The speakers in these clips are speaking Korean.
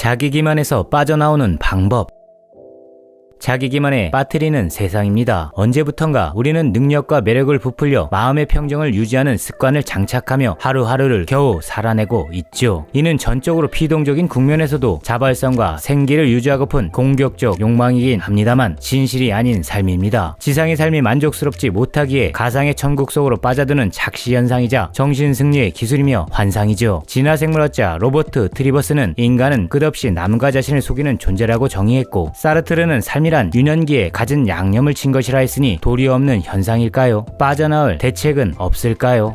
자기 기만에서 빠져나오는 방법. 자기 기만에 빠뜨리는 세상입니다. 언제부턴가 우리는 능력과 매력을 부풀려 마음의 평정을 유지하는 습관을 장착하며 하루하루를 겨우 살아내고 있죠. 이는 전적으로 피동적인 국면에서도 자발성과 생기를 유지하고픈 공격적 욕망이긴 합니다만 진실이 아닌 삶입니다. 지상의 삶이 만족스럽지 못하기에 가상의 천국 속으로 빠져드는 착시현상이자 정신승리의 기술이며 환상이죠. 진화생물학자 로버트 트리버스는 인간은 끝없이 남과 자신을 속이는 존재라고 정의했고, 사르트르는 삶이란 유년기에 갖은 양념을 친 것이라 했으니 도리 없는 현상일까요? 빠져나올 대책은 없을까요?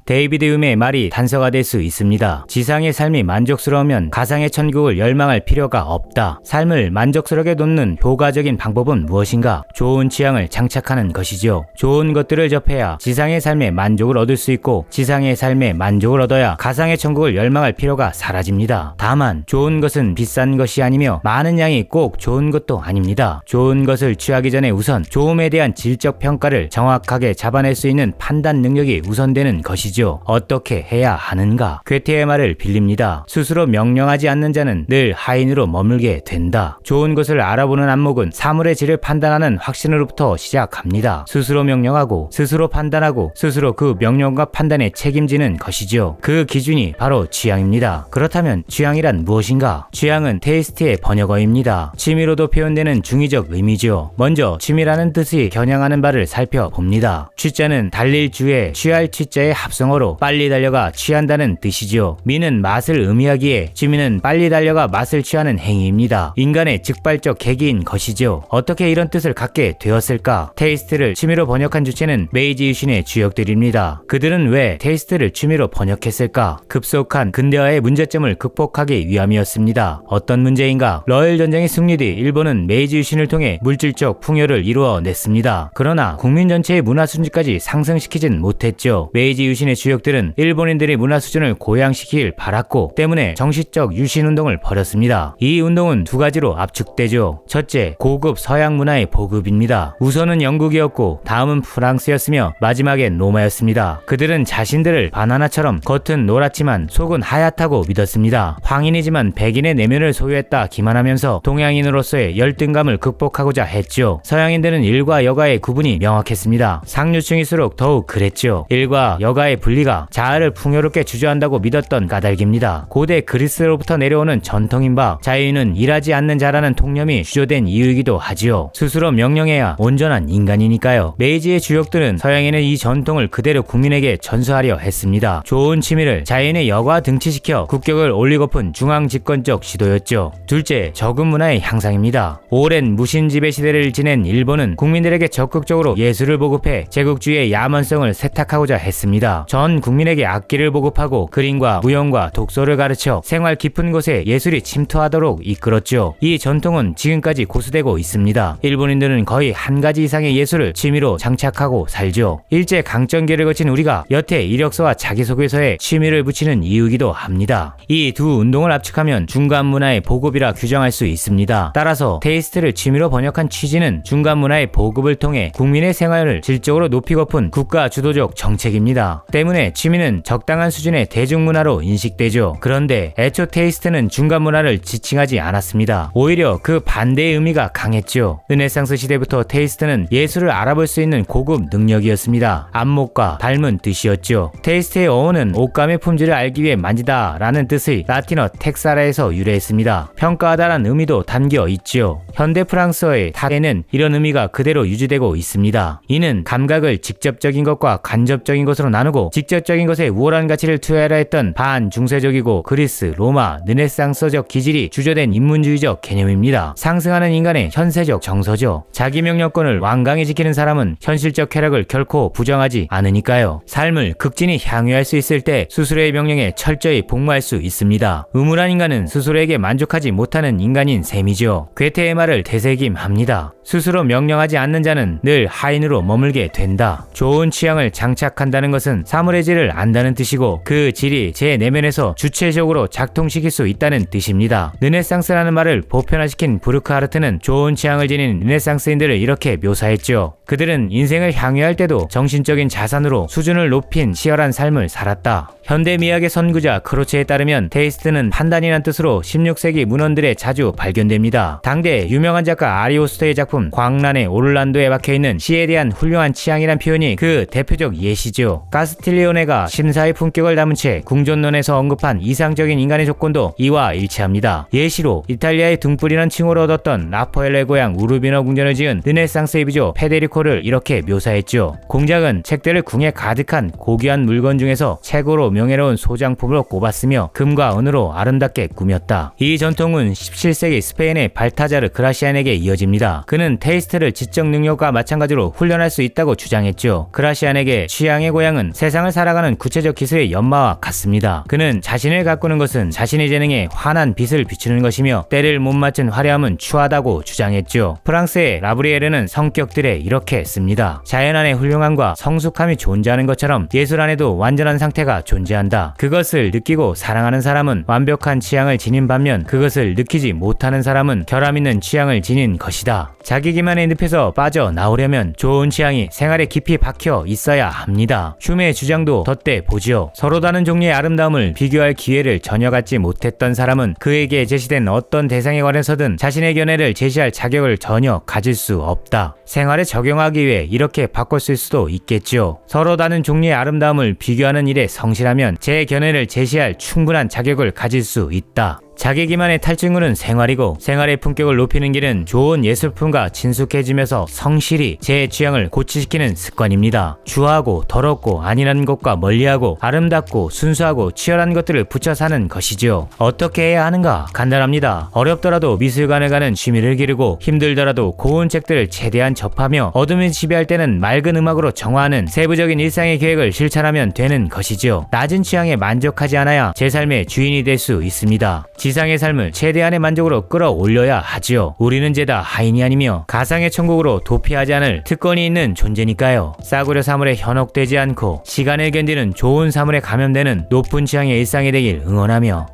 데이비드 읒의 말이 단서가 될 수 있습니다. 지상의 삶이 만족스러우면 가상의 천국을 열망할 필요가 없다. 삶을 만족스럽게 돕는 효과적인 방법은 무엇인가? 좋은 취향을 장착하는 것이죠. 좋은 것들을 접해야 지상의 삶에 만족을 얻을 수 있고, 지상의 삶에 만족을 얻어야 가상의 천국을 열망할 필요가 사라집니다. 다만 좋은 것은 비싼 것이 아니며 많은 양이 꼭 좋은 것도 아닙니다. 좋은 것을 취하기 전에 우선 좋음에 대한 질적 평가를 정확하게 잡아낼 수 있는 판단 능력이 우선되는 것이죠. 어떻게 해야 하는가? 괴테의 말을 빌립니다. 스스로 명령하지 않는 자는 늘 하인으로 머물게 된다. 좋은 것을 알아보는 안목은 사물의 질을 판단하는 확신으로부터 시작합니다. 스스로 명령하고 스스로 판단하고 스스로 그 명령과 판단에 책임지는 것이죠. 그 기준이 바로 취향입니다. 그렇다면 취향이란 무엇인가? 취향은 테이스트의 번역어입니다. 취미로도 표현되는 중의적 의미죠. 먼저 취미라는 뜻이 겨냥하는 바를 살펴봅니다. 취자는 달릴 주에 취할 취자의 합성 어로 빨리 달려가 취한다는 뜻이죠. 미는 맛을 의미하기에 취미는 빨리 달려가 맛을 취하는 행위입니다. 인간의 즉발적 계기인 것이죠. 어떻게 이런 뜻을 갖게 되었을까? 테이스트를 취미로 번역한 주체는 메이지 유신의 주역들입니다. 그들은 왜 테이스트를 취미로 번역했을까? 급속한 근대화의 문제점을 극복하기 위함이었습니다. 어떤 문제인가? 러일 전쟁의 승리 뒤 일본은 메이지 유신을 통해 물질적 풍요를 이루어냈습니다. 그러나 국민 전체의 문화 수준까지 상승시키진 못했죠. 메이지 유신의 주역들은 일본인들의 문화 수준을 고양시키길 바랐고 때문에 정식적 유신 운동을 벌였습니다. 이 운동은 두 가지로 압축되죠. 첫째, 고급 서양 문화의 보급입니다. 우선은 영국이었고 다음은 프랑스였으며 마지막엔 로마였습니다. 그들은 자신들을 바나나처럼 겉은 노랗지만 속은 하얗다고 믿었습니다. 황인이지만 백인의 내면을 소유했다 기만하면서 동양인으로서의 열등감을 극복하고자 했죠. 서양인들은 일과 여가의 구분이 명확했습니다. 상류층일수록 더욱 그랬죠. 일과 여가의 분리가 자아를 풍요롭게 주저한다고 믿었던 까닭입니다. 고대 그리스로부터 내려오는 전통인 바 자유는 일하지 않는 자라는 통념이 주조된 이유이기도 하지요. 스스로 명령해야 온전한 인간이니까요. 메이지의 주역들은 서양인의 이 전통을 그대로 국민에게 전수하려 했습니다. 좋은 취미를 자연의 여과 등치시켜 국격을 올리고픈 중앙집권적 시도였죠. 둘째, 저급 문화의 향상입니다. 오랜 무신 지배 시대를 지낸 일본은 국민들에게 적극적으로 예술을 보급해 제국주의의 야만성을 세탁하고자 했습니다. 전 국민에게 악기를 보급하고 그림과 무용과 독서를 가르쳐 생활 깊은 곳에 예술이 침투하도록 이끌었죠. 이 전통은 지금까지 고수되고 있습니다. 일본인들은 거의 한 가지 이상의 예술을 취미로 장착하고 살죠. 일제 강점기를 거친 우리가 여태 이력서와 자기소개서에 취미를 붙이는 이유이기도 합니다. 이 두 운동을 압축하면 중간 문화의 보급이라 규정할 수 있습니다. 따라서 테이스트를 취미로 번역한 취지는 중간 문화의 보급을 통해 국민의 생활을 질적으로 높이고픈 국가 주도적 정책입니다. 때문에 취미는 적당한 수준의 대중문화로 인식되죠. 그런데 애초 테이스트는 중간 문화를 지칭하지 않았습니다. 오히려 그 반대의 의미가 강했죠. 르네상스 시대부터 테이스트는 예술을 알아볼 수 있는 고급 능력이었습니다. 안목과 닮은 뜻이었죠. 테이스트의 어원은 옷감의 품질을 알기 위해 만지다 라는 뜻의 라틴어 텍사라에서 유래했습니다. 평가하다라는 의미도 담겨 있죠. 현대 프랑스어의 타에는 이런 의미가 그대로 유지되고 있습니다. 이는 감각을 직접적인 것과 간접적인 것으로 나누고 직접적인 것에 우월한 가치를 투여하려 했던 반중세적이고 그리스, 로마, 르네상스적 기질이 주조된 인문주의적 개념입니다. 상승하는 인간의 현세적 정서죠. 자기 명령권을 완강히 지키는 사람은 현실적 쾌락을 결코 부정하지 않으니까요. 삶을 극진히 향유할 수 있을 때 스스로의 명령에 철저히 복무할 수 있습니다. 의무란 인간은 스스로에게 만족하지 못하는 인간인 셈이죠. 괴테의 말을 되새김합니다. 스스로 명령하지 않는 자는 늘 하인으로 머물게 된다. 좋은 취향을 장착한다는 것은 사물의 질을 안다는 뜻이고 그 질이 제 내면에서 주체적으로 작동시킬 수 있다는 뜻입니다. 르네상스라는 말을 보편화시킨 부르크하르트는 좋은 취향을 지닌 르네상스인들을 이렇게 묘사했죠. 그들은 인생을 향유할 때도 정신적인 자산으로 수준을 높인 치열한 삶을 살았다. 현대미학의 선구자 크로체에 따르면 테이스트는 판단이란 뜻으로 16세기 문헌들에 자주 발견됩니다. 당대 유명한 작가 아리오스토의 작품 광란의 오를란도에 박혀있는 시에 대한 훌륭한 취향이란 표현이 그 대표적 예시죠. 카스틸리오네가 심사의 품격을 담은 채 궁전론에서 언급한 이상적인 인간의 조건도 이와 일치합니다. 예시로 이탈리아의 등불이란 칭호를 얻었던 라파엘로의 고향 우르비노 궁전을 지은 르네상스의 비조 페데리코를 이렇게 묘사했죠. 공작은 책들을 궁에 가득한 고귀한 물건 중에서 최고로 명예로운 소장품으로 꼽았으며 금과 은으로 아름답게 꾸몄다. 이 전통은 17세기 스페인의 발타자르 그라시안에게 이어집니다. 그는 테이스트를 지적 능력과 마찬가지로 훈련할 수 있다고 주장했죠. 그라시안에게 취향의 고향은 세상을 살아가는 구체적 기술의 연마와 같습니다. 그는 자신을 가꾸는 것은 자신의 재능에 환한 빛을 비추는 것이며 때를 못 맞춘 화려함은 추하다고 주장했죠. 프랑스의 라브리에르는 성격들에 이렇게 씁니다. 자연 안에 훌륭함과 성숙함이 존재하는 것처럼 예술 안에도 완전한 상태가 존재한다. 그것을 느끼고 사랑하는 사람은 완벽한 취향을 지닌 반면 그것을 느끼지 못하는 사람은 결함 있는 취향을 지닌 것이다. 자기 기만의 늪에서 빠져나오려면 좋은 취향이 생활에 깊이 박혀 있어야 합니다. 흉의 주장도 덧대 보지요. 서로 다른 종류의 아름다움을 비교할 기회를 전혀 갖지 못했던 사람은 그에게 제시된 어떤 대상에 관해서든 자신의 견해를 제시할 자격을 전혀 가질 수 없다. 생활에 적용하기 위해 이렇게 바꿨을 수도 있겠죠. 서로 다른 종류의 아름다움을 비교하는 일에 성실하면 제 견해를 제시할 충분한 자격을 가질 수 있다. 자기 기만의 탈증후는 생활이고 생활의 품격을 높이는 길은 좋은 예술품과 친숙해지면서 성실히 제 취향을 고치시키는 습관입니다. 주하고 더럽고 안일한 것과 멀리하고 아름답고 순수하고 치열한 것들을 붙여 사는 것이죠. 어떻게 해야 하는가? 간단합니다. 어렵더라도 미술관을 가는 취미를 기르고 힘들더라도 고운 책들을 최대한 접하며 어둠이 지배할 때는 맑은 음악으로 정화하는 세부적인 일상의 계획을 실천하면 되는 것이죠. 낮은 취향에 만족하지 않아야 제 삶의 주인이 될 수 있습니다. 지상의 삶을 최대한의 만족으로 끌어올려야 하지요. 우리는 죄다 하인이 아니며 가상의 천국으로 도피하지 않을 특권이 있는 존재니까요. 싸구려 사물에 현혹되지 않고 시간을 견디는 좋은 사물에 감염되는 높은 취향의 일상이 되길 응원하며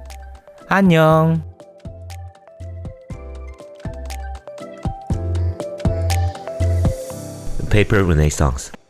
안녕. Paper Renaissance